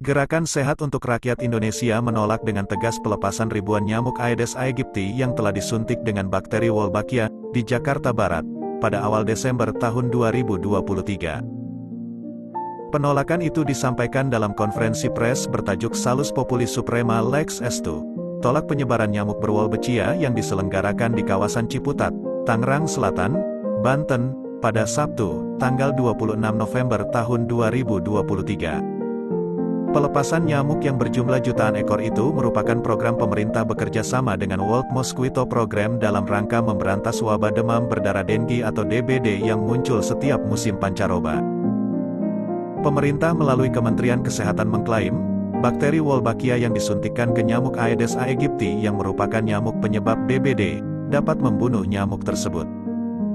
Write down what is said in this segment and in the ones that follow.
Gerakan Sehat untuk Rakyat Indonesia menolak dengan tegas pelepasan ribuan nyamuk Aedes aegypti yang telah disuntik dengan bakteri Wolbachia di Jakarta Barat pada awal Desember tahun 2023. Penolakan itu disampaikan dalam konferensi pers bertajuk Salus Populi Suprema Lex Estu, tolak penyebaran nyamuk berwolbachia yang diselenggarakan di kawasan Ciputat, Tangerang Selatan, Banten, pada Sabtu, tanggal 26 November tahun 2023. Pelepasan nyamuk yang berjumlah jutaan ekor itu merupakan program pemerintah bekerja sama dengan World Mosquito Program dalam rangka memberantas wabah demam berdarah dengue atau DBD yang muncul setiap musim pancaroba. Pemerintah melalui Kementerian Kesehatan mengklaim, bakteri Wolbachia yang disuntikkan ke nyamuk Aedes aegypti yang merupakan nyamuk penyebab DBD, dapat membunuh nyamuk tersebut.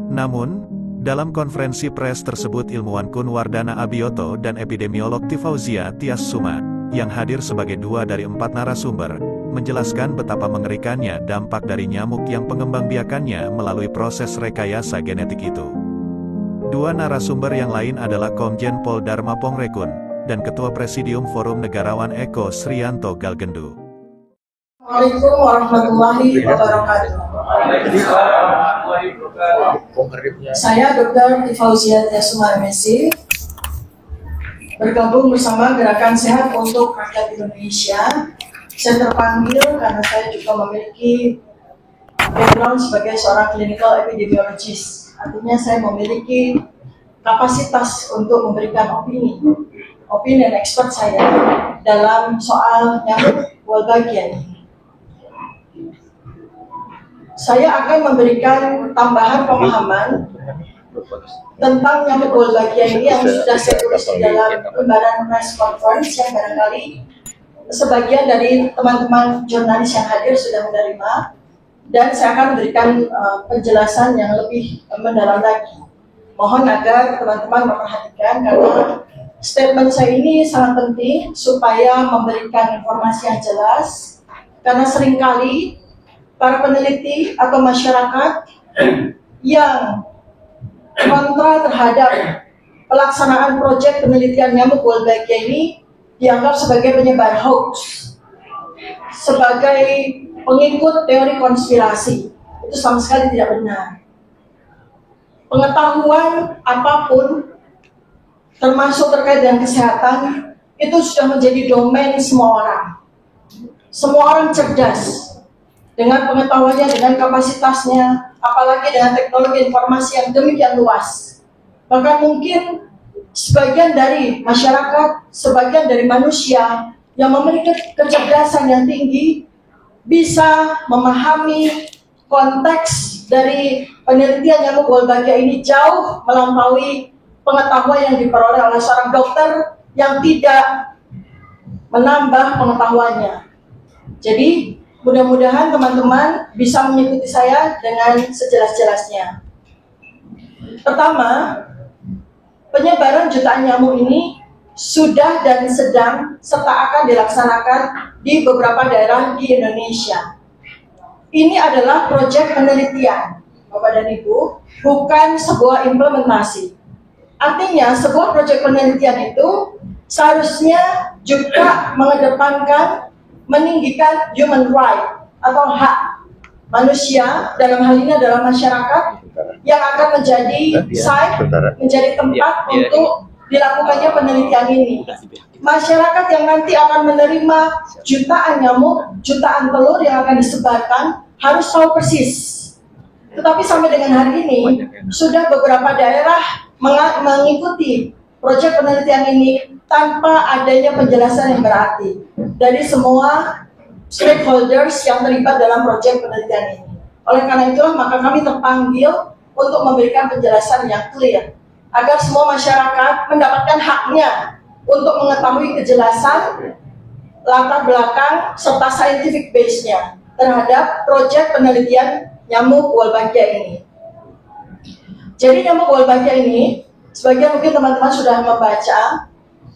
Namun, dalam konferensi pers tersebut ilmuwan Kunwardana Abiyoto dan epidemiolog Tifauzia Tias Suma, yang hadir sebagai 2 dari 4 narasumber, menjelaskan betapa mengerikannya dampak dari nyamuk yang pengembangbiakannya melalui proses rekayasa genetik itu. 2 narasumber yang lain adalah Komjen Pol Dharma Pongrekun, dan Ketua Presidium Forum Negarawan Eko Sriyanto Galgendu. Assalamualaikum warahmatullahi wabarakatuh. Saya Dr. Tifauzia Tias Suma MSc, bergabung bersama Gerakan Sehat untuk Rakyat Indonesia. Saya terpanggil karena saya juga memiliki background sebagai seorang clinical epidemiologist. Artinya saya memiliki kapasitas untuk memberikan opini dan expert saya dalam soal nyamuk Wolbachia ini. Saya akan memberikan tambahan pemahaman tentang nyamuk Wolbachia ini yang sudah saya tulis di dalam lembaran press conference yang barangkali sebagian dari teman-teman jurnalis yang hadir sudah menerima, dan saya akan memberikan penjelasan yang lebih mendalam lagi. Mohon agar teman-teman memperhatikan karena statement saya ini sangat penting supaya memberikan informasi yang jelas, karena seringkali para peneliti atau masyarakat yang kontra terhadap pelaksanaan proyek penelitian nyamuk Wolbachia ini dianggap sebagai penyebar hoax, sebagai pengikut teori konspirasi. Itu sama sekali tidak benar. Pengetahuan apapun, termasuk terkait dengan kesehatan, itu sudah menjadi domain semua orang. Semua orang cerdas dengan pengetahuannya, dengan kapasitasnya, apalagi dengan teknologi informasi yang demikian luas. Bahkan mungkin sebagian dari masyarakat, sebagian dari manusia yang memiliki kecerdasan yang tinggi bisa memahami konteks dari penelitian nyamuk Wolbachia ini jauh melampaui pengetahuan yang diperoleh oleh seorang dokter yang tidak menambah pengetahuannya. Jadi, mudah-mudahan teman-teman bisa mengikuti saya dengan sejelas-jelasnya. Pertama, penyebaran jutaan nyamuk ini sudah dan sedang serta akan dilaksanakan di beberapa daerah di Indonesia. Ini adalah proyek penelitian, Bapak dan Ibu, bukan sebuah implementasi. Artinya, sebuah proyek penelitian itu seharusnya juga mengedepankan meninggikan human right atau hak manusia, dalam hal ini adalah masyarakat yang akan menjadi site, menjadi tempat untuk dilakukannya penelitian ini. Masyarakat yang nanti akan menerima jutaan nyamuk, jutaan telur yang akan disebarkan harus tahu persis. Tetapi sampai dengan hari ini sudah beberapa daerah mengikuti proyek penelitian ini tanpa adanya penjelasan yang berarti dari semua stakeholders yang terlibat dalam proyek penelitian ini. Oleh karena itulah maka kami terpanggil untuk memberikan penjelasan yang clear agar semua masyarakat mendapatkan haknya untuk mengetahui kejelasan latar belakang serta scientific base-nya terhadap proyek penelitian nyamuk Wolbachia ini. Jadi nyamuk Wolbachia ini, sebagian mungkin teman-teman sudah membaca,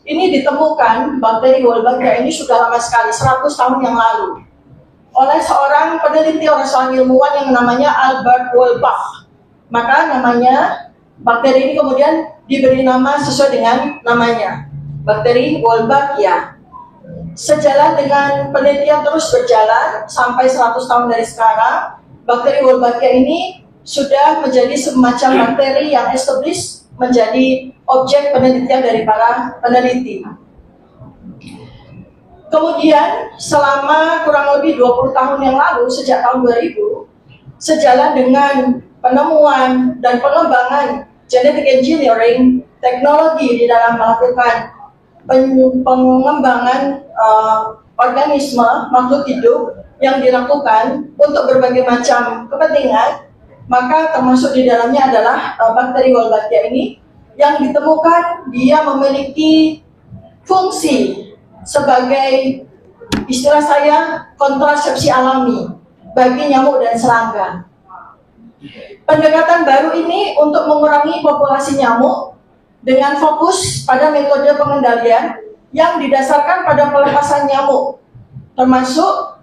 ini ditemukan bakteri Wolbachia ini sudah lama sekali, 100 tahun yang lalu, oleh seorang peneliti, oleh seorang ilmuwan yang namanya Albert Wolbach. Maka namanya bakteri ini kemudian diberi nama sesuai dengan namanya, bakteri Wolbachia. sejalan dengan penelitian terus berjalan sampai 100 tahun dari sekarang, bakteri Wolbachia ini sudah menjadi semacam bakteri yang established, menjadi objek penelitian dari para peneliti. Kemudian selama kurang lebih 20 tahun yang lalu, sejak tahun 2000, sejalan dengan penemuan dan pengembangan genetic engineering, teknologi di dalam melakukan pengembangan organisme makhluk hidup yang dilakukan untuk berbagai macam kepentingan, maka termasuk di dalamnya adalah bakteri Wolbachia ini yang ditemukan dia memiliki fungsi sebagai, istilah saya, kontrasepsi alami bagi nyamuk dan serangga. Pendekatan baru ini untuk mengurangi populasi nyamuk dengan fokus pada metode pengendalian yang didasarkan pada pelepasan nyamuk, termasuk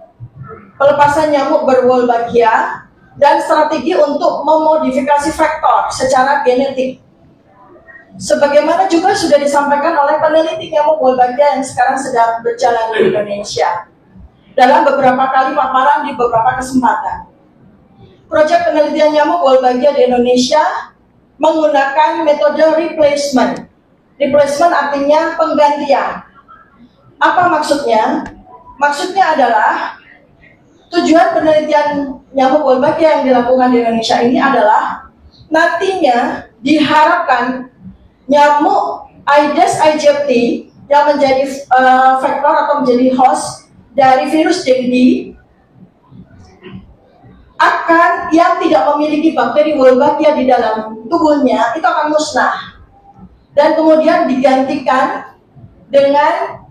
pelepasan nyamuk berwolbachia dan strategi untuk memodifikasi faktor secara genetik. Sebagaimana juga sudah disampaikan oleh peneliti nyamuk Wolbachia yang sekarang sedang berjalan di Indonesia dalam beberapa kali paparan di beberapa kesempatan. Proyek penelitian nyamuk Wolbachia di Indonesia menggunakan metode replacement. Replacement artinya penggantian. Apa maksudnya? Maksudnya adalah tujuan penelitian nyamuk Wolbachia yang dilakukan di Indonesia ini adalah nantinya diharapkan nyamuk Aedes aegypti yang menjadi faktor atau menjadi host dari virus dengue akan, yang tidak memiliki bakteri Wolbachia di dalam tubuhnya, itu akan musnah dan kemudian digantikan dengan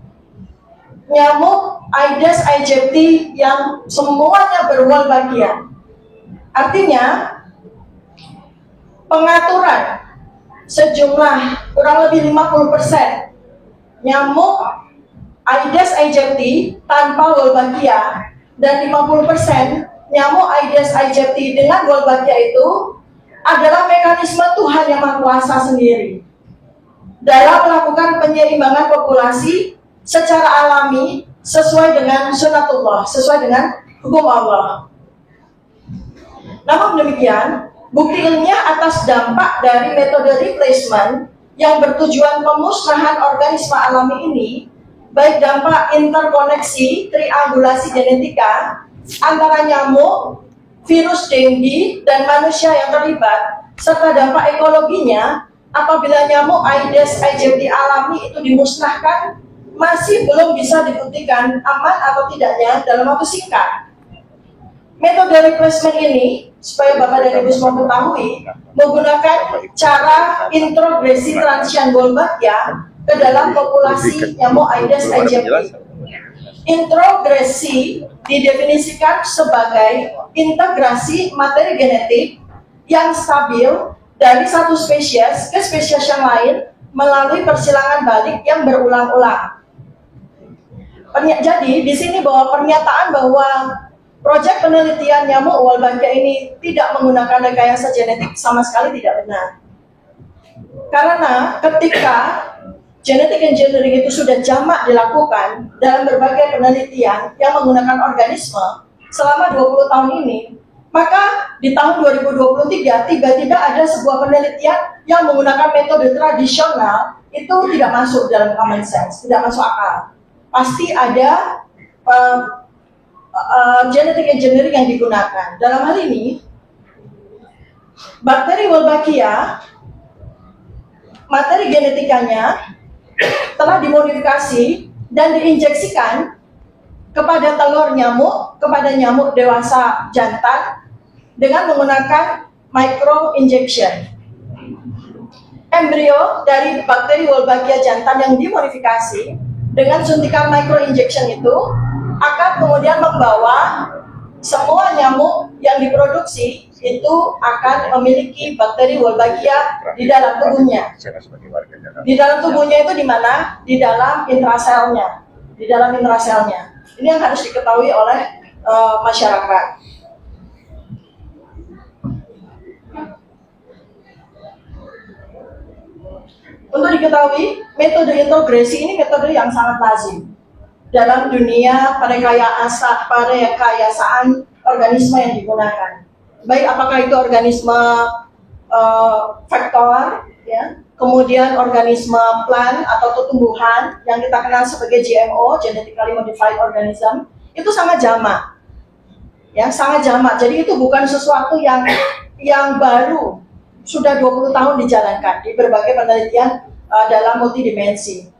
nyamuk Aedes aegypti yang semuanya berwolbachia. Artinya pengaturan sejumlah kurang lebih 50% nyamuk Aedes aegypti tanpa Wolbachia dan 50% nyamuk Aedes aegypti dengan Wolbachia itu adalah mekanisme Tuhan Yang Maha Kuasa sendiri dalam melakukan penyeimbangan populasi secara alami sesuai dengan sunatullah, sesuai dengan hukum Allah. Namun demikian, bukti ilmiah atas dampak dari metode replacement yang bertujuan pemusnahan organisme alami ini, baik dampak interkoneksi triangulasi genetika antara nyamuk, virus dengue, dan manusia yang terlibat, serta dampak ekologinya apabila nyamuk Aedes aegypti alami itu dimusnahkan, masih belum bisa dibuktikan aman atau tidaknya dalam waktu singkat. Metode replacement ini, supaya Bapak dan Ibu semua ketahui, menggunakan cara introgresi transian Wolbachia ke dalam populasi nyamuk Aedes aegypti. Introgresi didefinisikan sebagai integrasi materi genetik yang stabil dari satu spesies ke spesies yang lain melalui persilangan balik yang berulang-ulang. Jadi di sini bahwa pernyataan bahwa proyek penelitian nyamuk Wolbachia ini tidak menggunakan rekayasa genetik sama sekali tidak benar. Karena ketika genetic engineering itu sudah jamak dilakukan dalam berbagai penelitian yang menggunakan organisme selama 20 tahun ini, maka di tahun 2023 tiba-tiba ada sebuah penelitian yang menggunakan metode tradisional itu tidak masuk dalam common sense, tidak masuk akal. Pasti ada genetic engineering yang digunakan. Dalam hal ini, bakteri Wolbachia, materi genetikanya telah dimodifikasi dan diinjeksikan kepada telur nyamuk, kepada nyamuk dewasa jantan dengan menggunakan micro injection. Embrio dari bakteri Wolbachia jantan yang dimodifikasi dengan suntikan micro injection itu akan kemudian membawa semua nyamuk yang diproduksi itu akan memiliki bakteri Wolbachia di dalam tubuhnya. Di dalam tubuhnya itu di mana? Di dalam intraselnya. Di dalam intraselnya. Ini yang harus diketahui oleh masyarakat. Untuk diketahui, metode integrasi ini metode yang sangat lazim. dalam dunia perekayasaan organisme yang digunakan. Baik apakah itu organisme vektor, ya, kemudian organisme plant atau tumbuhan yang kita kenal sebagai GMO, genetically modified organism, itu sangat jamak. Ya, sangat jamak. Jadi itu bukan sesuatu yang baru, sudah 20 tahun dijalankan di berbagai penelitian dalam multidimensi.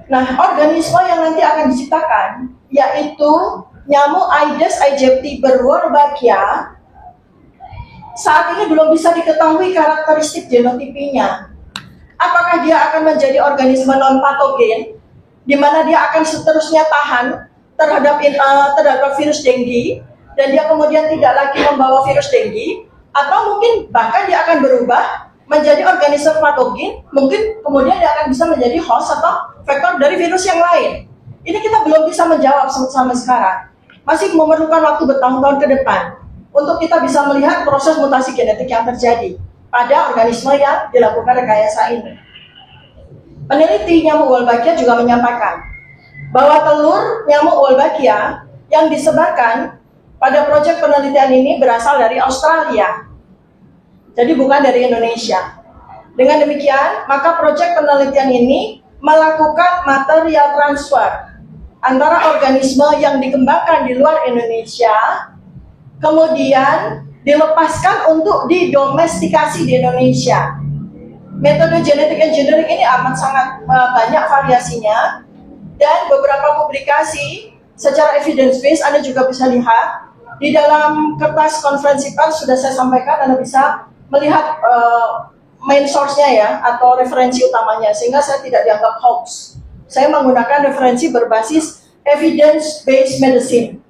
Nah, organisme yang nanti akan diciptakan yaitu nyamuk Aedes aegypti berwolbachia. Saat ini belum bisa diketahui karakteristik genotipinya. Apakah dia akan menjadi organisme non-patogen, di mana dia akan seterusnya tahan terhadap virus dengue, dan dia kemudian tidak lagi membawa virus dengue, atau mungkin bahkan dia akan berubah menjadi organisme patogen, mungkin kemudian dia akan bisa menjadi host atau vektor dari virus yang lain. Ini kita belum bisa menjawab sampai sekarang. Masih memerlukan waktu bertahun-tahun ke depan untuk kita bisa melihat proses mutasi genetik yang terjadi pada organisme yang dilakukan rekayasa ini. Peneliti nyamuk Wolbachia juga menyampaikan bahwa telur nyamuk Wolbachia yang disebarkan pada proyek penelitian ini berasal dari Australia. Jadi bukan dari Indonesia. Dengan demikian, maka proyek penelitian ini melakukan material transfer antara organisme yang dikembangkan di luar Indonesia, kemudian dilepaskan untuk didomestikasi di Indonesia. Metode genetic engineering ini amat sangat banyak variasinya, dan beberapa publikasi secara evidence based Anda juga bisa lihat di dalam kertas konferensi pers sudah saya sampaikan. Anda bisa melihat main source-nya ya, atau referensi utamanya, sehingga saya tidak dianggap hoax. Saya menggunakan referensi berbasis evidence based medicine,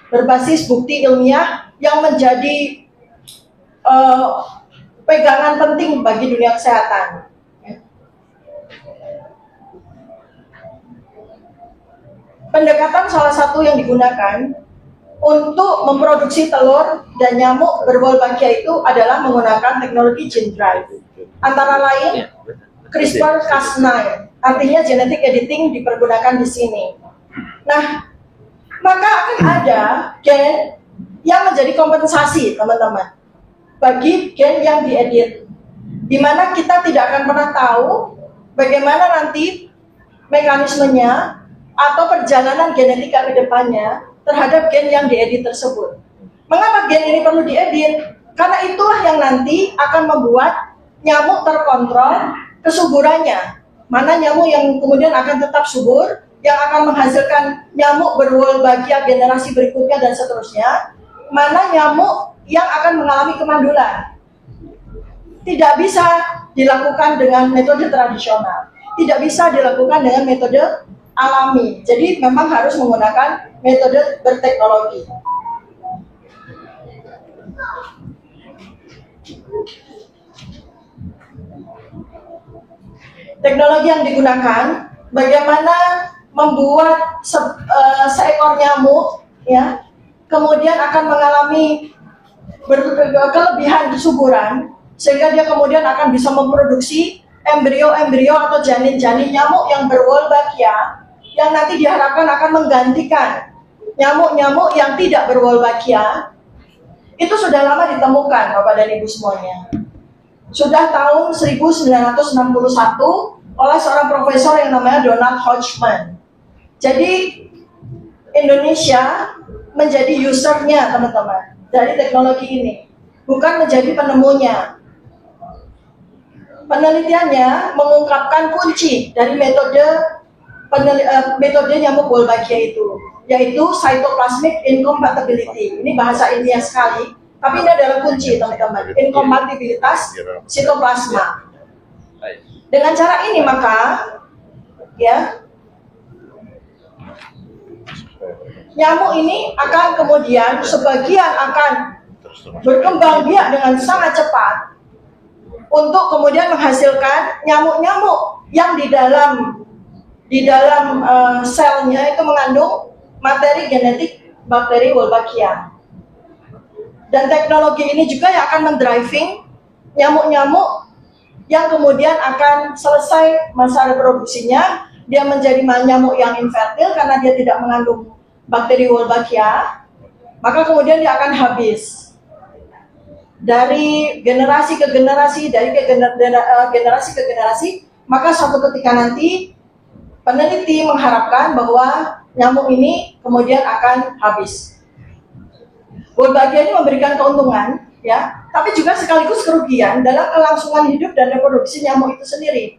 berbasis bukti ilmiah yang menjadi pegangan penting bagi dunia kesehatan. Pendekatan salah satu yang digunakan untuk memproduksi telur dan nyamuk berwolbachia itu adalah menggunakan teknologi gene drive. Antara lain CRISPR-Cas9, artinya genetic editing dipergunakan di sini. Nah, maka akan ada gen yang menjadi kompensasi, teman-teman, bagi gen yang diedit, di mana kita tidak akan pernah tahu bagaimana nanti mekanismenya atau perjalanan genetika ke depannya terhadap gen yang diedit tersebut. Mengapa gen ini perlu diedit? Karena itulah yang nanti akan membuat nyamuk terkontrol kesuburannya. Mana nyamuk yang kemudian akan tetap subur, yang akan menghasilkan nyamuk berwolbachia generasi berikutnya dan seterusnya. Mana nyamuk yang akan mengalami kemandulan. Tidak bisa dilakukan dengan metode tradisional. Tidak bisa dilakukan dengan metode alami. Jadi memang harus menggunakan metode berteknologi. Teknologi yang digunakan bagaimana membuat seekor nyamuk ya kemudian akan mengalami kelebihan kesuburan sehingga dia kemudian akan bisa memproduksi embrio-embrio atau janin-janin nyamuk yang berwolbachia yang nanti diharapkan akan menggantikan nyamuk-nyamuk yang tidak berwolbachia. Itu sudah lama ditemukan, Bapak dan Ibu semuanya. Sudah tahun 1961 oleh seorang profesor yang namanya Donald Hodgman. Jadi Indonesia menjadi usernya, teman-teman, dari teknologi ini, bukan menjadi penemunya. Penelitiannya mengungkapkan kunci dari metode nyamuk Wolbachia itu, yaitu cytoplasmic incompatibility. Ini bahasa ilmiah sekali, tapi ini adalah kunci, teman-teman. Inkompatibilitas sitoplasma. Dengan cara ini maka, ya, nyamuk ini akan kemudian sebagian akan berkembang biak dengan sangat cepat untuk kemudian menghasilkan nyamuk-nyamuk yang di dalam selnya itu mengandung materi genetik bakteri Wolbachia. Dan teknologi ini juga yang akan mendriving nyamuk-nyamuk yang kemudian akan selesai masa reproduksinya dia menjadi nyamuk yang infertil karena dia tidak mengandung bakteri Wolbachia, maka kemudian dia akan habis. Dari generasi ke generasi, generasi ke generasi, maka suatu ketika nanti peneliti mengharapkan bahwa nyamuk ini kemudian akan habis. Wolbachia ini memberikan keuntungan, ya, tapi juga sekaligus kerugian dalam kelangsungan hidup dan reproduksi nyamuk itu sendiri.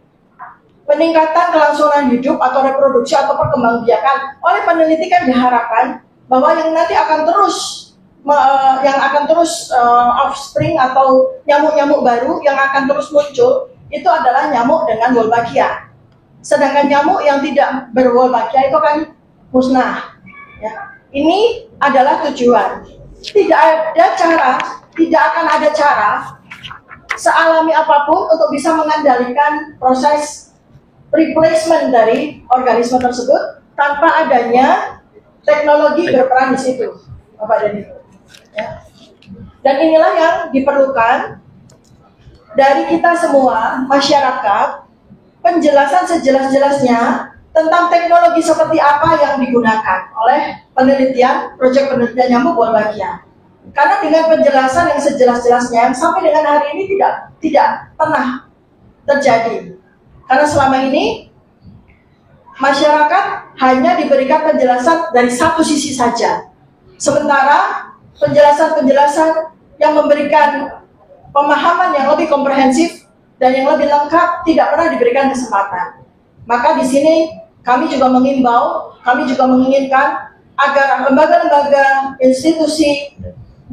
Peningkatan kelangsungan hidup atau reproduksi atau perkembangbiakan oleh peneliti kan diharapkan bahwa yang nanti akan terus offspring atau nyamuk-nyamuk baru yang akan terus muncul itu adalah nyamuk dengan Wolbachia. Sedangkan nyamuk yang tidak berwolbachia itu kan musnah. Ya. Ini adalah tujuan. Tidak akan ada cara sealami apapun untuk bisa mengendalikan proses replacement dari organisme tersebut tanpa adanya teknologi berperan di situ, Bapak dan Ibu. Ya. Dan inilah yang diperlukan dari kita semua, masyarakat, penjelasan sejelas-jelasnya tentang teknologi seperti apa yang digunakan oleh proyek penelitian nyamuk Wolbachia. Karena dengan penjelasan yang sejelas-jelasnya sampai dengan hari ini tidak pernah terjadi. Karena selama ini masyarakat hanya diberikan penjelasan dari satu sisi saja. Sementara penjelasan-penjelasan yang memberikan pemahaman yang lebih komprehensif dan yang lebih lengkap tidak pernah diberikan kesempatan. Maka di sini kami juga mengimbau, kami juga menginginkan agar lembaga-lembaga, institusi,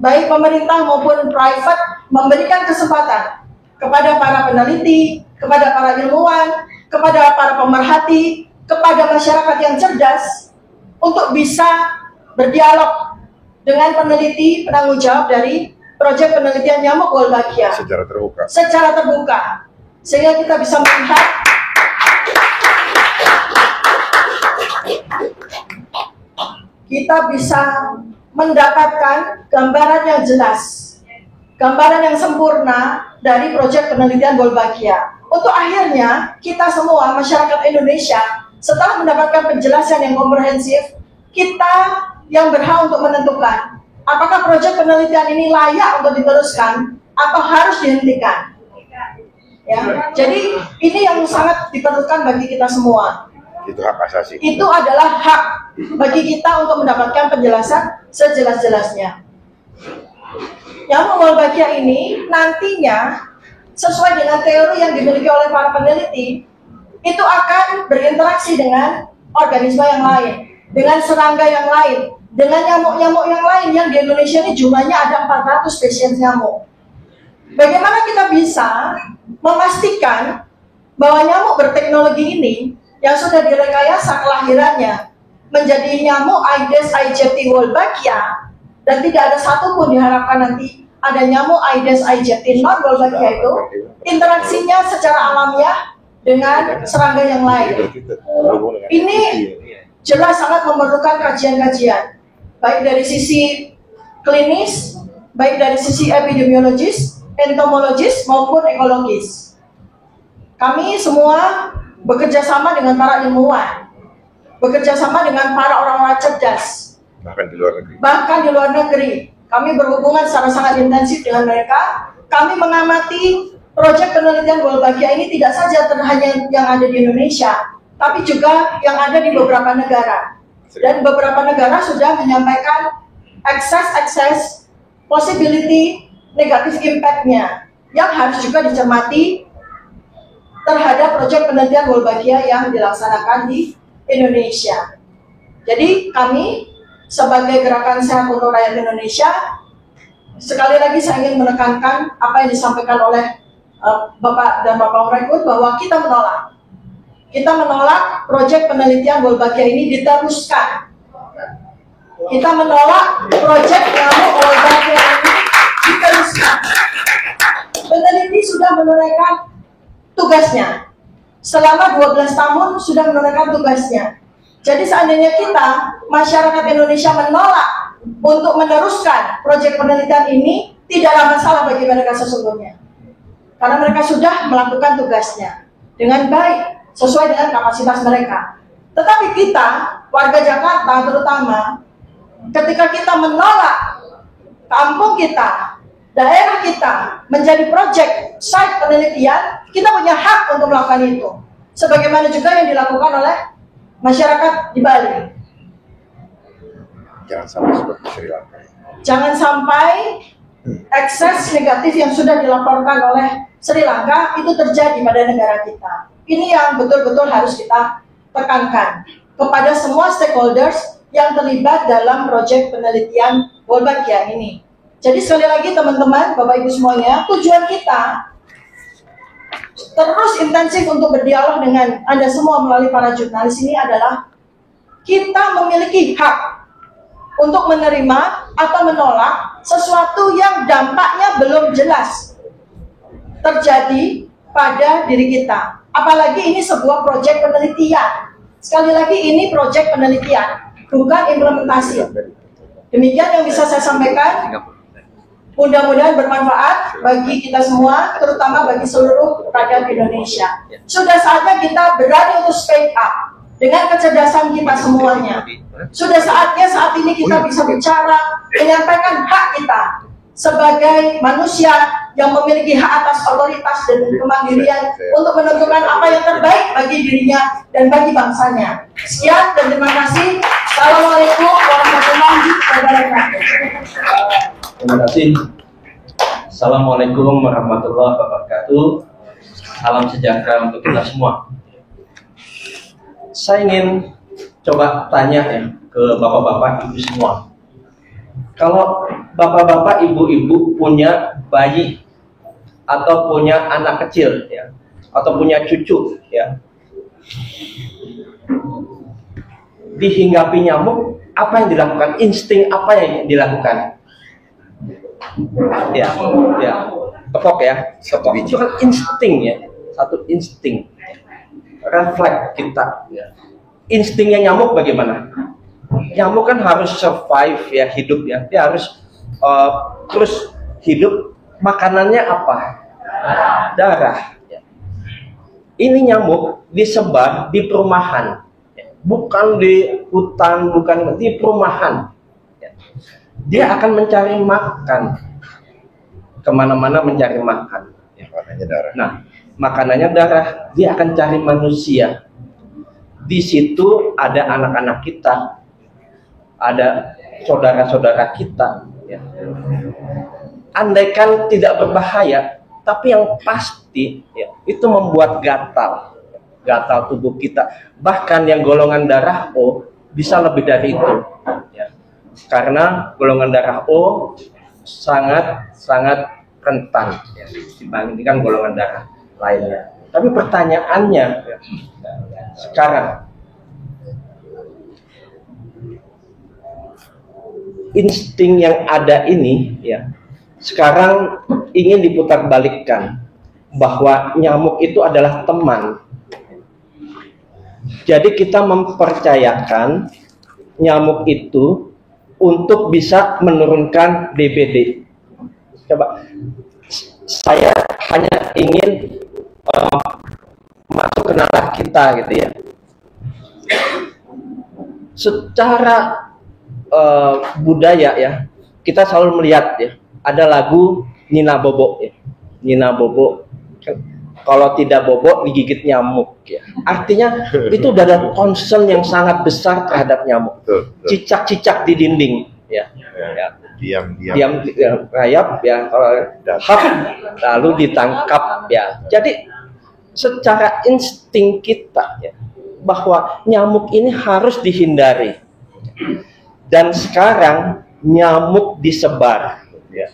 baik pemerintah maupun private memberikan kesempatan kepada para peneliti, kepada para ilmuwan, kepada para pemerhati, kepada masyarakat yang cerdas untuk bisa berdialog dengan peneliti penanggung jawab dari proyek penelitian nyamuk Wolbachia secara terbuka, sehingga kita bisa melihat mendapatkan gambaran yang jelas, gambaran yang sempurna dari proyek penelitian Wolbachia. Untuk akhirnya kita semua masyarakat Indonesia setelah mendapatkan penjelasan yang komprehensif, kita yang berhak untuk menentukan apakah proyek penelitian ini layak untuk diteruskan atau harus dihentikan. Ya, jadi ini yang sangat diperlukan bagi kita semua. Itu hak asasi. Itu adalah hak bagi kita untuk mendapatkan penjelasan sejelas-jelasnya. Nyamuk Wolbachia ini nantinya sesuai dengan teori yang dimiliki oleh para peneliti itu akan berinteraksi dengan organisme yang lain, dengan serangga yang lain, dengan nyamuk-nyamuk yang lain yang di Indonesia ini jumlahnya ada 400 spesies nyamuk. Bagaimana kita bisa memastikan bahwa nyamuk berteknologi ini yang sudah direkayasa kelahirannya menjadi nyamuk Aedes aegypti Wolbachia dan tidak ada satupun diharapkan nanti ada nyamuk Aedes aegypti non Wolbachia itu interaksinya secara alamiah dengan serangga yang lain. Ini jelas sangat memerlukan kajian-kajian baik dari sisi klinis, baik dari sisi epidemiologis, entomologis maupun ekologis. Kami semua bekerja sama dengan para ilmuwan, bekerja sama dengan para orang-orang cerdas, bahkan di luar negeri. Kami berhubungan secara sangat intensif dengan mereka. Kami mengamati proyek penelitian Wolbachia ini tidak saja hanya yang ada di Indonesia, tapi juga yang ada di beberapa negara. Dan beberapa negara sudah menyampaikan excess possibility negative impact-nya yang harus juga dicermati terhadap proyek penelitian Wolbachia yang dilaksanakan di Indonesia. Jadi kami sebagai Gerakan Sehat untuk Rakyat Indonesia, sekali lagi saya ingin menekankan apa yang disampaikan oleh Bapak dan Bapak Rekut bahwa kita menolak. Kita menolak proyek penelitian Wolbachia ini diteruskan. Kita menolak proyek nyamuk Wolbachia ini diteruskan. Peneliti sudah menunaikan tugasnya. Selama 12 tahun sudah menunaikan tugasnya. Jadi seandainya kita, masyarakat Indonesia menolak untuk meneruskan proyek penelitian ini, tidaklah masalah bagi mereka sesungguhnya. Karena mereka sudah melakukan tugasnya dengan baik, sesuai dengan kapasitas mereka. Tetapi kita, warga Jakarta terutama, ketika kita menolak kampung kita, daerah kita menjadi proyek site penelitian, kita punya hak untuk melakukan itu. Sebagaimana juga yang dilakukan oleh masyarakat di Bali. Jangan sampai seperti Sri Lanka. Jangan sampai ekses negatif yang sudah dilaporkan oleh Sri Lanka itu terjadi pada negara kita. Ini yang betul-betul harus kita tekankan kepada semua stakeholders yang terlibat dalam proyek penelitian Wolbachia ini. Jadi sekali lagi teman-teman, Bapak Ibu semuanya, tujuan kita terus intensif untuk berdialog dengan Anda semua melalui para jurnalis ini adalah kita memiliki hak untuk menerima atau menolak sesuatu yang dampaknya belum jelas terjadi pada diri kita. Apalagi ini sebuah proyek penelitian. Sekali lagi ini proyek penelitian, bukan implementasi. Demikian yang bisa saya sampaikan. Mudah-mudahan bermanfaat bagi kita semua, terutama bagi seluruh rakyat Indonesia. Sudah saatnya kita berani untuk speak up dengan kecerdasan kita semuanya. Sudah saatnya saat ini kita bisa bicara, menyampaikan hak kita sebagai manusia yang memiliki hak atas otoritas dan kemandirian untuk menentukan apa yang terbaik bagi dirinya dan bagi bangsanya. Sekian dan terima kasih. Assalamualaikum warahmatullahi wabarakatuh. Terima kasih. Assalamualaikum warahmatullahi wabarakatuh. Salam sejahtera untuk kita semua. Saya ingin coba tanya ya ke bapak-bapak ibu semua. Kalau bapak-bapak ibu-ibu punya bayi atau punya anak kecil ya, atau punya cucu ya, dihinggapi nyamuk, apa yang dilakukan? Insting apa yang dilakukan? Ya, tepok ya, tepok. Itu kan insting ya, satu insting, refleks kita. Ya. Instingnya nyamuk bagaimana? Nyamuk kan harus survive ya, hidup ya. Dia harus terus hidup. Makanannya apa? Darah. Ya. Ini nyamuk disebar di perumahan, ya. Bukan di hutan, bukan di perumahan. Dia akan mencari makan kemana-mana, mencari makan. Makanannya darah. Nah, makanannya darah. Dia akan cari manusia. Di situ ada anak-anak kita, ada saudara-saudara kita. Ya. Andaikan tidak berbahaya, tapi yang pasti ya, itu membuat gatal tubuh kita. Bahkan yang golongan darah O bisa lebih dari itu. Ya. Karena golongan darah O sangat rentan ya, dibandingkan golongan darah lainnya. Tapi pertanyaannya ya, sekarang insting yang ada ini ya sekarang ingin diputarbalikkan bahwa nyamuk itu adalah teman. Jadi kita mempercayakan nyamuk itu untuk bisa menurunkan DBD. Coba, saya hanya ingin masuk ke nalar kita gitu ya. Secara budaya ya, kita selalu melihat ya, ada lagu Nina Bobo ya. Nina Bobo, kalau tidak bobo digigit nyamuk ya. Artinya itu udah ada concern yang sangat besar terhadap nyamuk. Cicak-cicak di dinding ya. Diam rayap ya, hap, lalu ditangkap ya. Jadi secara insting kita ya, bahwa nyamuk ini harus dihindari. Dan sekarang nyamuk disebar ya.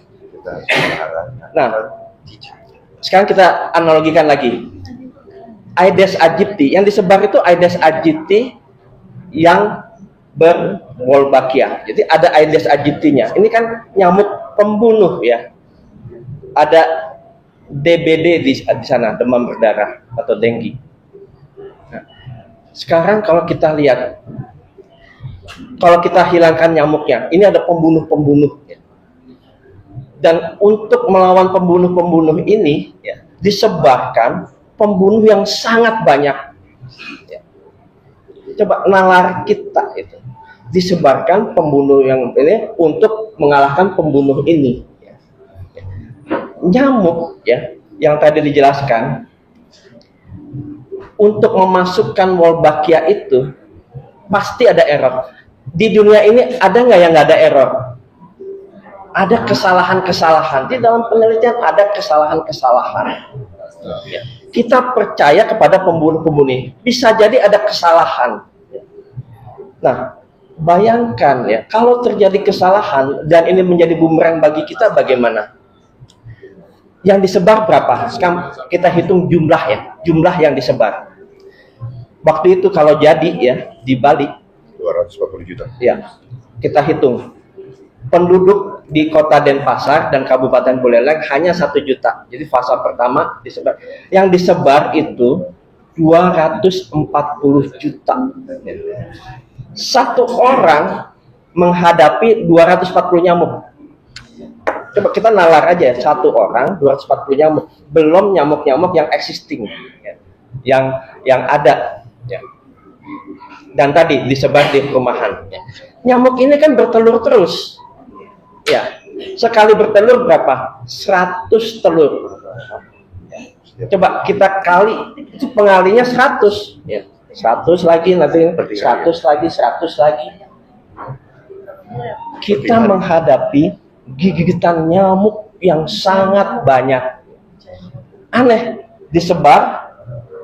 Nah, sekarang kita analogikan lagi. Aedes aegypti yang disebar itu Aedes aegypti yang berwolbachia. Jadi ada Aedes aegypti-nya. Ini kan nyamuk pembunuh ya. Ada DBD di sana, demam berdarah atau denggi. Nah, sekarang kalau kita lihat, kalau kita hilangkan nyamuknya, ini ada pembunuh-pembunuh. Ya. Dan untuk melawan pembunuh-pembunuh ini, ya, disebarkan pembunuh yang sangat banyak. Ya. Coba nalar kita itu disebarkan pembunuh yang ini untuk mengalahkan pembunuh ini. Nyamuk ya, yang tadi dijelaskan untuk memasukkan Wolbachia itu pasti ada error. Di dunia ini ada nggak yang nggak ada error? Ada kesalahan-kesalahan. Di dalam penelitian ada kesalahan-kesalahan. Ya. Kita percaya kepada pembunuh-pembunuh. Bisa jadi ada kesalahan. Nah, bayangkan ya, kalau terjadi kesalahan dan ini menjadi bumerang bagi kita, bagaimana? Yang disebar berapa? Sekarang kita hitung jumlah ya, jumlah yang disebar. Waktu itu kalau jadi ya di Bali 240 juta. ya, kita hitung penduduk di kota Denpasar dan Kabupaten Buleleng hanya 1 juta. Jadi fase pertama disebar. Yang disebar itu 240 juta. Satu orang menghadapi 240 nyamuk. Coba kita nalar aja ya, satu orang 240 nyamuk, belum nyamuk-nyamuk yang existing, ya. yang ada, ya. Dan tadi disebar di perumahan. Ya. Nyamuk ini kan bertelur terus, ya. Sekali bertelur berapa? 100 telur. Coba kita kali, itu pengalinya 100, ya. 100 lagi, nanti 100 lagi, 100 lagi. Kita menghadapi gigitan nyamuk yang sangat banyak. Aneh, disebar,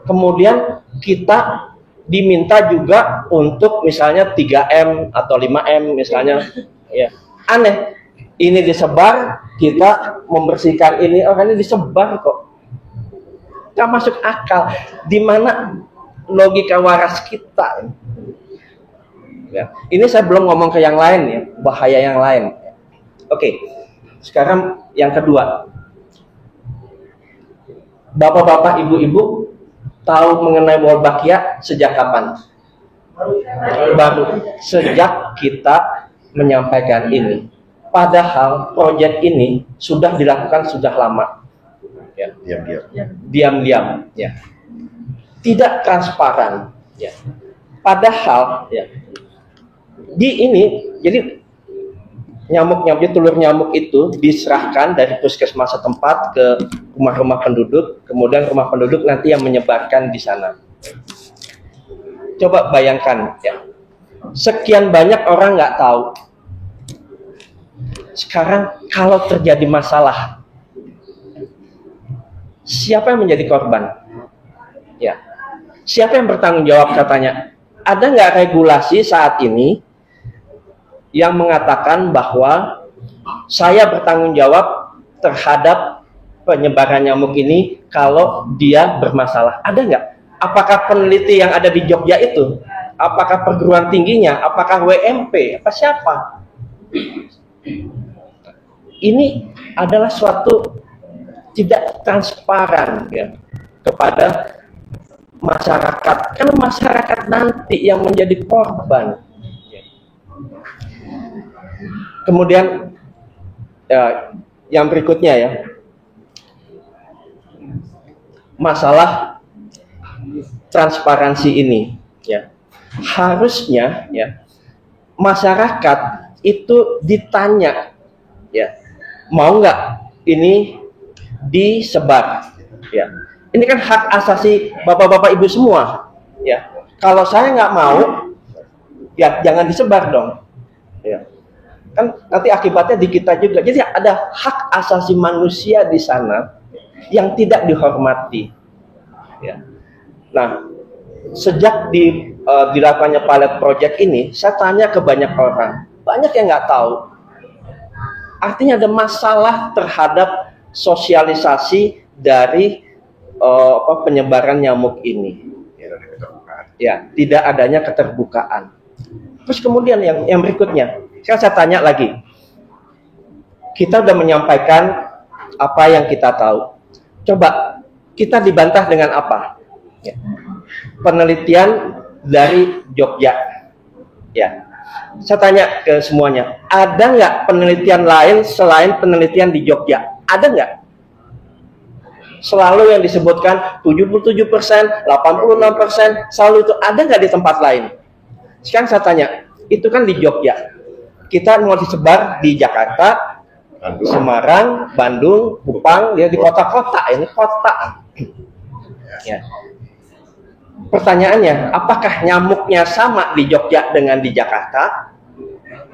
kemudian kita diminta juga untuk misalnya 3M atau 5M misalnya. Ya. Aneh, ini disebar, kita membersihkan ini, ini disebar kok. Gak masuk akal. Di mana logika waras kita? Ya. Ini saya belum ngomong ke yang lain ya, bahaya yang lain. Oke, sekarang yang kedua. Bapak-bapak, ibu-ibu tahu mengenai Wolbachia sejak kapan? Baru sejak kita menyampaikan ini. Padahal proyek ini sudah dilakukan sudah lama. Ya. Diam-diam. Ya. Tidak transparan. Ya. Padahal ya. Di ini, jadi nyamuk-nyamuk, telur nyamuk itu diserahkan dari puskesmas setempat ke rumah-rumah penduduk, kemudian rumah penduduk nanti yang menyebarkan di sana. Coba bayangkan ya, sekian banyak orang nggak tahu. Sekarang kalau terjadi masalah, siapa yang menjadi korban? Ya, siapa yang bertanggung jawab katanya? Ada nggak regulasi saat ini yang mengatakan bahwa saya bertanggung jawab terhadap penyebaran nyamuk ini kalau dia bermasalah? Ada nggak? Apakah peneliti yang ada di Jogja itu? Apakah perguruan tingginya? Apakah WMP? Apa siapa? Ini adalah suatu tidak transparan ya, kepada masyarakat. Karena masyarakat nanti yang menjadi korban. Kemudian ya, yang berikutnya ya, masalah transparansi ini ya, harusnya ya masyarakat itu ditanya ya, mau nggak ini disebar ya. Ini kan hak asasi bapak-bapak ibu semua ya. Kalau saya nggak mau ya jangan disebar dong ya. Kan nanti akibatnya di kita juga. Jadi ada hak asasi manusia di sana yang tidak dihormati. Ya. Nah, sejak dilakukannya pilot project ini, saya tanya ke banyak orang, banyak yang nggak tahu. Artinya ada masalah terhadap sosialisasi dari penyebaran nyamuk ini. Ya, tidak adanya keterbukaan. Terus kemudian yang berikutnya. Sekarang saya tanya lagi, kita sudah menyampaikan apa yang kita tahu. Coba kita dibantah dengan apa? Ya. Penelitian dari Jogja. Ya, saya tanya ke semuanya, ada nggak penelitian lain selain penelitian di Jogja? Ada nggak? Selalu yang disebutkan 77%, 86%, selalu itu ada nggak di tempat lain? Sekarang saya tanya, itu kan di Jogja. Kita mau disebar di Jakarta, Bandung. Semarang, Bandung, Kupang, dia di kota-kota, ini kota. Ya. Pertanyaannya, apakah nyamuknya sama di Jogja dengan di Jakarta?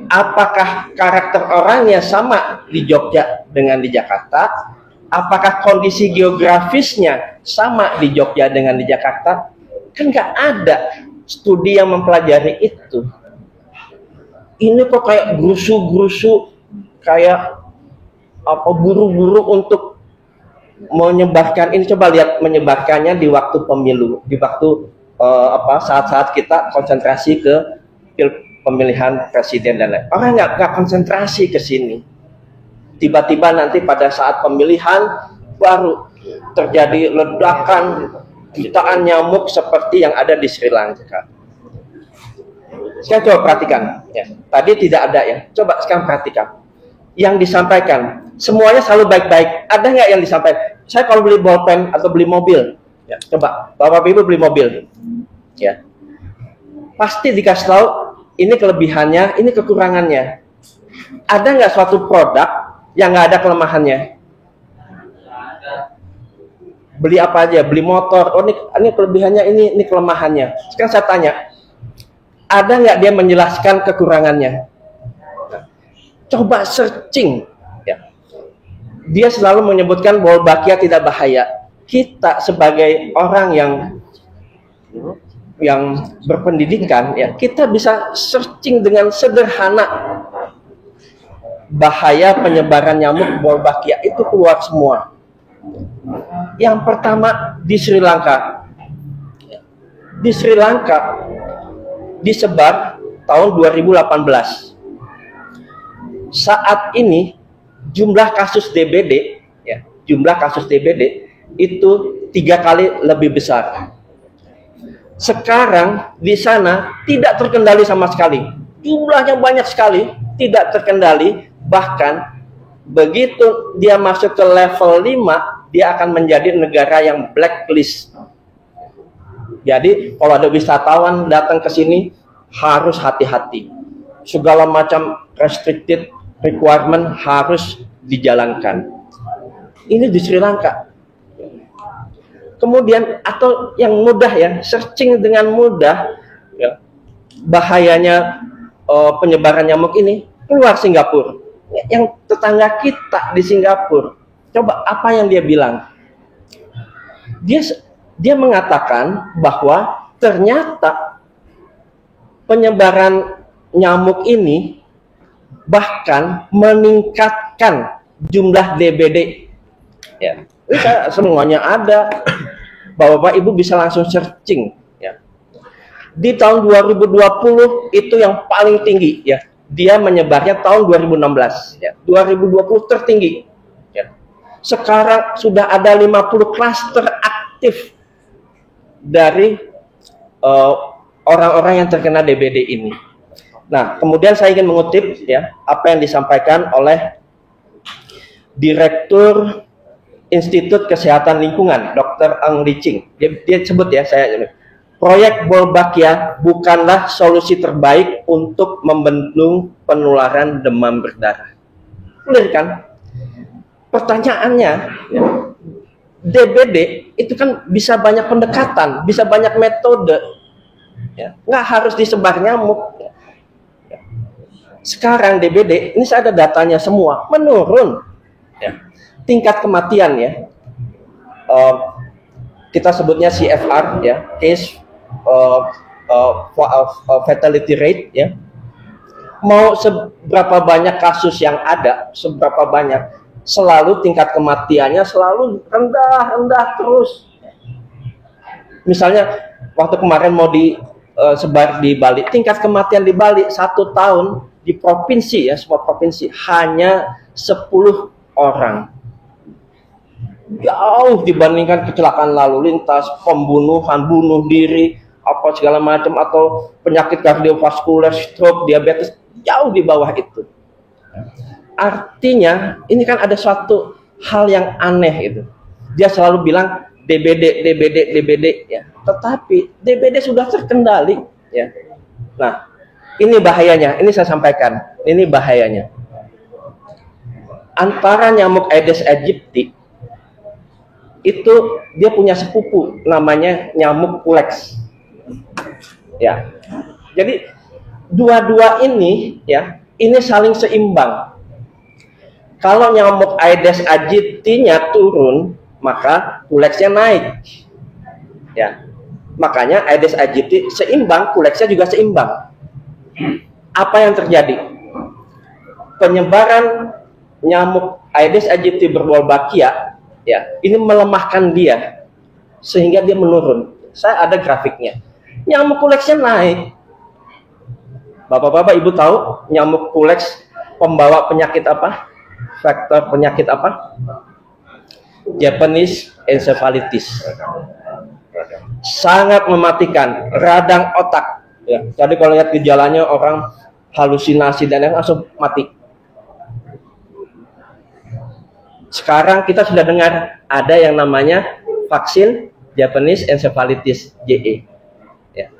Apakah karakter orangnya sama di Jogja dengan di Jakarta? Apakah kondisi geografisnya sama di Jogja dengan di Jakarta? Kan nggak ada studi yang mempelajari itu. Ini kok kayak grusu-grusu, kayak apa buru-buru untuk menyebarkan ini. Coba lihat menyebarkannya di waktu pemilu, di waktu saat-saat kita konsentrasi ke pemilihan presiden dan lain. Orang nggak konsentrasi ke sini. Tiba-tiba nanti pada saat pemilihan baru terjadi ledakan jutaan nyamuk seperti yang ada di Sri Lanka. Sekarang coba perhatikan, ya. Tadi tidak ada ya. Coba sekarang perhatikan. Yang disampaikan semuanya selalu baik-baik. Ada nggak yang disampaikan? Saya kalau beli bolpen atau beli mobil, ya. Coba Bapak Ibu beli mobil, ya. Pasti dikasih tahu ini kelebihannya, ini kekurangannya. Ada nggak suatu produk yang nggak ada kelemahannya? Beli apa aja, beli motor, oh ini kelebihannya, ini kelemahannya. Sekarang saya tanya, ada nggak dia menjelaskan kekurangannya? Coba searching, ya. Dia selalu menyebutkan Wolbachia tidak bahaya. Kita sebagai orang yang berpendidikan, ya, kita bisa searching dengan sederhana. Bahaya penyebaran nyamuk Wolbachia itu keluar semua. Yang pertama di Sri Lanka. Di Sri Lanka disebar tahun 2018. Saat ini jumlah kasus DBD, ya, jumlah kasus DBD itu 3 kali lebih besar. Sekarang di sana tidak terkendali sama sekali. Jumlahnya banyak sekali, tidak terkendali. Bahkan begitu dia masuk ke level 5, dia akan menjadi negara yang blacklist. Jadi kalau ada wisatawan datang ke sini harus hati-hati. Segala macam restricted requirement harus dijalankan. Ini di Sri Lanka. Kemudian atau yang mudah ya, searching dengan mudah, ya, bahayanya penyebaran nyamuk ini keluar Singapura. Yang tetangga kita di Singapura, coba apa yang dia bilang? Dia mengatakan bahwa ternyata penyebaran nyamuk ini bahkan meningkatkan jumlah DBD. Ya, semuanya ada. Bapak Ibu bisa langsung searching. Ya. Di tahun 2020 itu yang paling tinggi. Ya. Dia menyebarnya tahun 2016, ya. 2020 tertinggi, ya. Sekarang sudah ada 50 klaster aktif dari orang-orang yang terkena DBD ini. Nah, kemudian saya ingin mengutip, ya, apa yang disampaikan oleh Direktur Institut Kesehatan Lingkungan, Dr. Eng Licing. Dia sebut ya, saya proyek Wolbachia bukanlah solusi terbaik untuk membendung penularan demam berdarah. Benar kan? Pertanyaannya, ya, DBD itu kan bisa banyak pendekatan, bisa banyak metode, ya, nggak harus disebar nyamuk. Ya. Sekarang DBD, ini saya ada datanya semua, menurun. Ya. Tingkat kematian, ya, kita sebutnya CFR, ya, case fatality rate, ya. Mau seberapa banyak kasus yang ada, seberapa banyak, selalu tingkat kematiannya selalu rendah terus. Misalnya waktu kemarin mau disebar di Bali, tingkat kematian di Bali 1 tahun di provinsi, ya, semua provinsi hanya 10 orang. Jauh dibandingkan kecelakaan lalu lintas, pembunuhan, bunuh diri, apa segala macam, atau penyakit kardiovaskuler, stroke, diabetes, jauh di bawah itu. Artinya ini kan ada suatu hal yang aneh itu. Dia selalu bilang DBD, DBD, DBD ya. Tetapi DBD sudah terkendali ya. Nah, ini bahayanya. Ini saya sampaikan. Ini bahayanya. Antara nyamuk Aedes aegypti itu dia punya sepupu namanya nyamuk Culex. Ya. Jadi dua-dua ini ya, ini saling seimbang. Kalau nyamuk Aedes aegypti-nya turun, maka Culex-nya naik. Ya. Makanya Aedes aegypti seimbang, Culex-nya juga seimbang. Apa yang terjadi? Penyebaran nyamuk Aedes aegypti berwolbachia ya, ini melemahkan dia sehingga dia menurun. Saya ada grafiknya. Nyamuk Culex-nya naik. Bapak-bapak, Ibu tahu nyamuk Culex pembawa penyakit apa? Faktor penyakit apa? Japanese encephalitis. Sangat mematikan, radang otak. Ya, jadi kalau lihat gejalanya orang halusinasi dan langsung mati. Sekarang kita sudah dengar ada yang namanya vaksin Japanese encephalitis JE. Ya.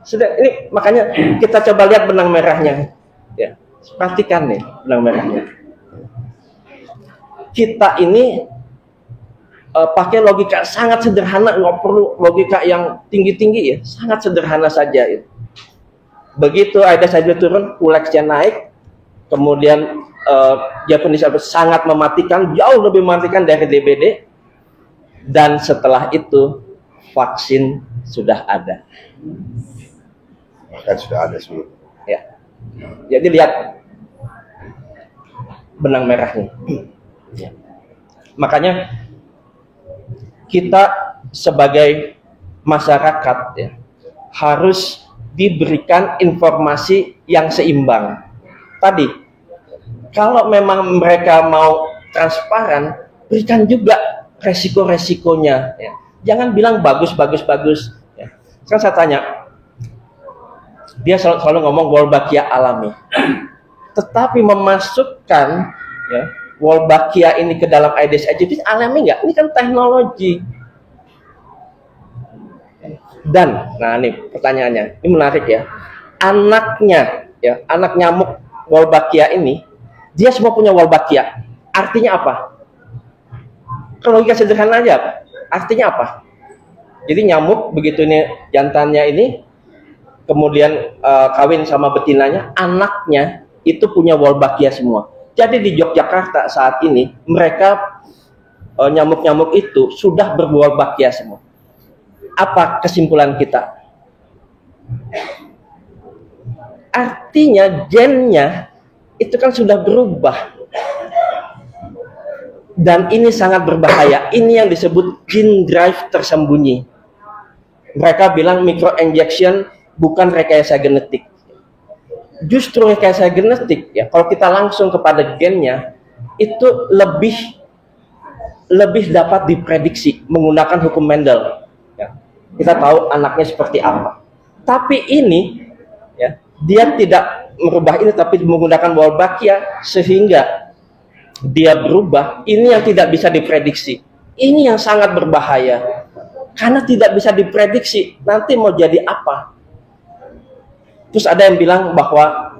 Sudah, ini makanya kita coba lihat benang merahnya. Ya, perhatikan nih benang merahnya. Kita ini pakai logika sangat sederhana, nggak perlu logika yang tinggi-tinggi ya, sangat sederhana saja. Ya. Begitu Aedes aegypti turun, Culex-nya naik, kemudian Japanese sangat mematikan, jauh lebih mematikan dari DBD, dan setelah itu vaksin sudah ada. Bahkan sudah ada sebelum. Ya. Jadi lihat benang merahnya. Ya. Makanya kita sebagai masyarakat ya, harus diberikan informasi yang seimbang. Tadi, kalau memang mereka mau transparan, berikan juga resiko-resikonya. Ya. Jangan bilang bagus. Ya. Sekarang saya tanya, dia selalu ngomong Wolbachia alami, tetapi memasukkan ya, Wolbachia ini ke dalam Aedes aegypti alami nggak? Ini kan teknologi. Dan, nah ini pertanyaannya, ini menarik ya. Anaknya, ya, anak nyamuk Wolbachia ini, dia semua punya Wolbachia. Artinya apa? Kalau logika sederhana aja, artinya apa? Jadi nyamuk begitu ini jantannya ini, kemudian kawin sama betinanya, anaknya itu punya Wolbachia semua. Jadi di Yogyakarta saat ini mereka nyamuk-nyamuk itu sudah berwolbachia semua. Apa kesimpulan kita? Artinya gennya itu kan sudah berubah. Dan ini sangat berbahaya. Ini yang disebut gene drive tersembunyi. Mereka bilang microinjection bukan rekayasa genetik. Justru rekayasa genetik ya, kalau kita langsung kepada gennya itu lebih dapat diprediksi menggunakan hukum Mendel. Ya. Kita tahu anaknya seperti apa. Tapi ini ya, dia tidak merubah ini tapi menggunakan Wolbachia sehingga dia berubah. Ini yang tidak bisa diprediksi. Ini yang sangat berbahaya. Karena tidak bisa diprediksi nanti mau jadi apa. Terus ada yang bilang bahwa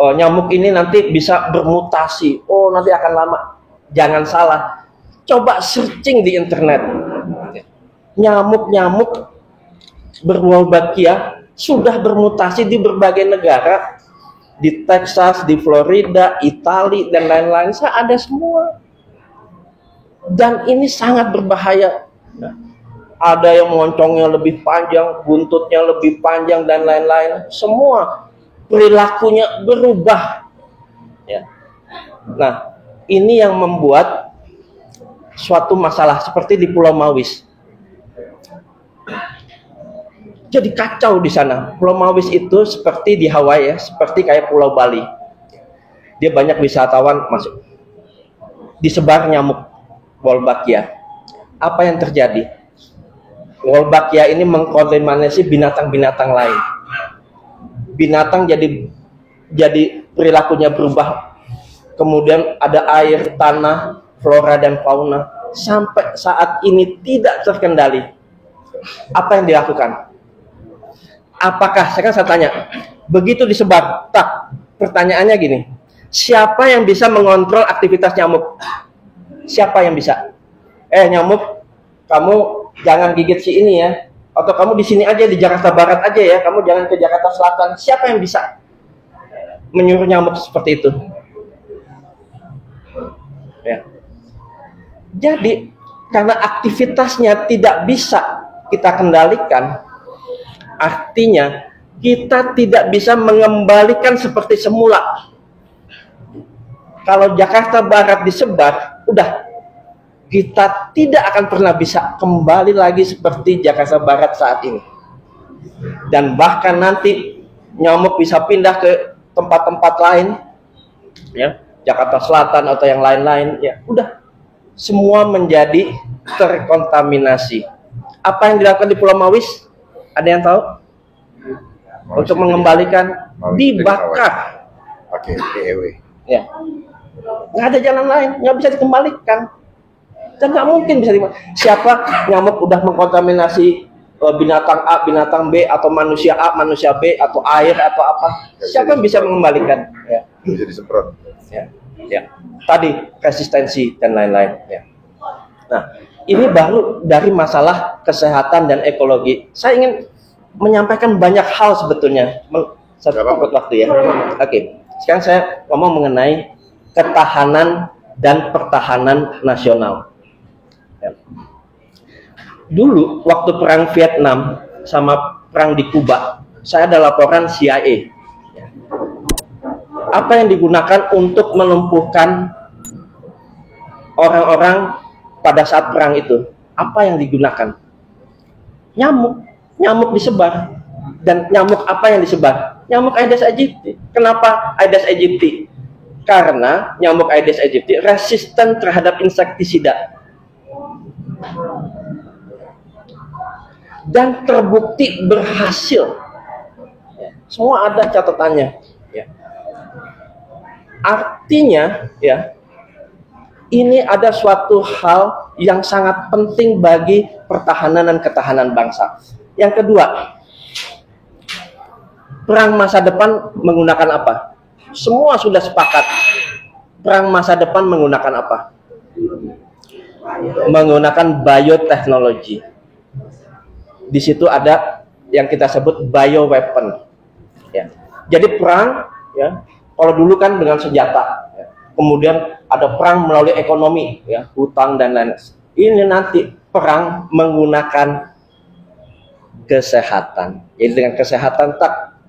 nyamuk ini nanti bisa bermutasi. Oh, nanti akan lama. Jangan salah. Coba searching di internet. Nyamuk-nyamuk berwolbachia sudah bermutasi di berbagai negara. Di Texas, di Florida, Italia, dan lain-lain. Ada semua. Dan ini sangat berbahaya. Ada yang moncongnya lebih panjang, buntutnya lebih panjang, dan lain-lain. Semua perilakunya berubah. Ya. Nah, ini yang membuat suatu masalah seperti di Pulau Mawis. Jadi kacau di sana. Pulau Mawis itu seperti di Hawaii ya, seperti kayak Pulau Bali. Dia banyak wisatawan masuk. Disebar nyamuk Wolbachia. Apa yang terjadi? Wolbachia ini mengkontaminasi binatang-binatang lain. Binatang jadi perilakunya berubah. Kemudian ada air, tanah, flora dan fauna. sampai saat ini tidak terkendali, apa yang dilakukan? Apakah, saya tanya, begitu disebar, tak, pertanyaannya gini, siapa yang bisa mengontrol aktivitas nyamuk? Siapa yang bisa? Nyamuk, kamu jangan gigit si ini ya, atau kamu di sini aja, di Jakarta Barat aja ya, kamu jangan ke Jakarta Selatan. Siapa yang bisa menyuruh nyamuk seperti itu? Ya. Jadi karena aktivitasnya tidak bisa kita kendalikan, artinya kita tidak bisa mengembalikan seperti semula. Kalau Jakarta Barat disebar, udah, kita tidak akan pernah bisa kembali lagi seperti Jakarta Barat saat ini. Dan bahkan nanti nyamuk bisa pindah ke tempat-tempat lain, ya, Jakarta Selatan atau yang lain-lain, ya udah, semua menjadi terkontaminasi. Apa yang dilakukan di Pulau Mawis? Ada yang tahu? Untuk mengembalikan, dibakar. Oke, DEW. Ya, nggak ada jalan lain, nggak bisa dikembalikan. Dan nggak mungkin bisa siapa nyamuk udah mengkontaminasi binatang A, binatang B, atau manusia A, manusia B, atau air atau apa? Siapa yang bisa mengembalikan? Ya. Bisa disemprot. Ya, ya. Tadi resistensi dan lain-lain. Ya. Nah, ini baru dari masalah kesehatan dan ekologi. Saya ingin menyampaikan banyak hal sebetulnya. Satu waktu ya. Oke. Sekarang saya ngomong mengenai ketahanan dan pertahanan nasional. Ya. Dulu waktu perang Vietnam sama perang di Kuba, saya ada laporan CIA. Apa yang digunakan untuk melumpuhkan orang-orang pada saat perang itu? Apa yang digunakan? Nyamuk disebar. Dan nyamuk apa yang disebar? Nyamuk Aedes aegypti. Kenapa Aedes aegypti? Karena nyamuk Aedes aegypti resisten terhadap insektisida. Dan terbukti berhasil. Semua ada catatannya. Ya. Artinya, ya, ini ada suatu hal yang sangat penting bagi pertahanan dan ketahanan bangsa. Yang kedua, perang masa depan menggunakan apa? Semua sudah sepakat. Perang masa depan menggunakan apa? Menggunakan bioteknologi. Di situ ada yang kita sebut bioweapon. Ya. Jadi perang, ya, kalau dulu kan dengan senjata, ya. Kemudian ada perang melalui ekonomi, ya, hutang dan lain-lain. Ini nanti perang menggunakan kesehatan. Jadi dengan kesehatan tak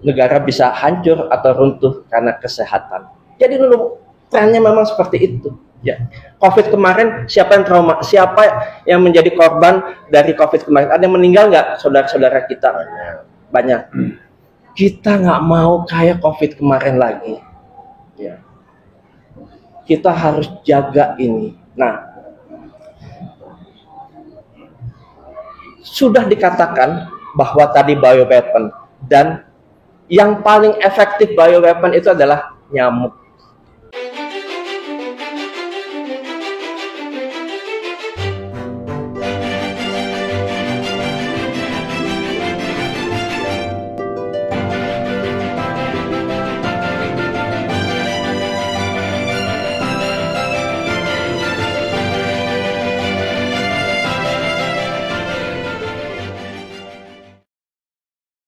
negara bisa hancur atau runtuh karena kesehatan. Jadi dulu trennya memang seperti itu. Ya, COVID kemarin siapa yang trauma? Siapa yang menjadi korban dari COVID kemarin? Ada yang meninggal nggak, saudara-saudara kita? Banyak. Kita nggak mau kayak COVID kemarin lagi. Ya. Kita harus jaga ini. Nah, sudah dikatakan bahwa tadi bioweapon, dan yang paling efektif bioweapon itu adalah nyamuk.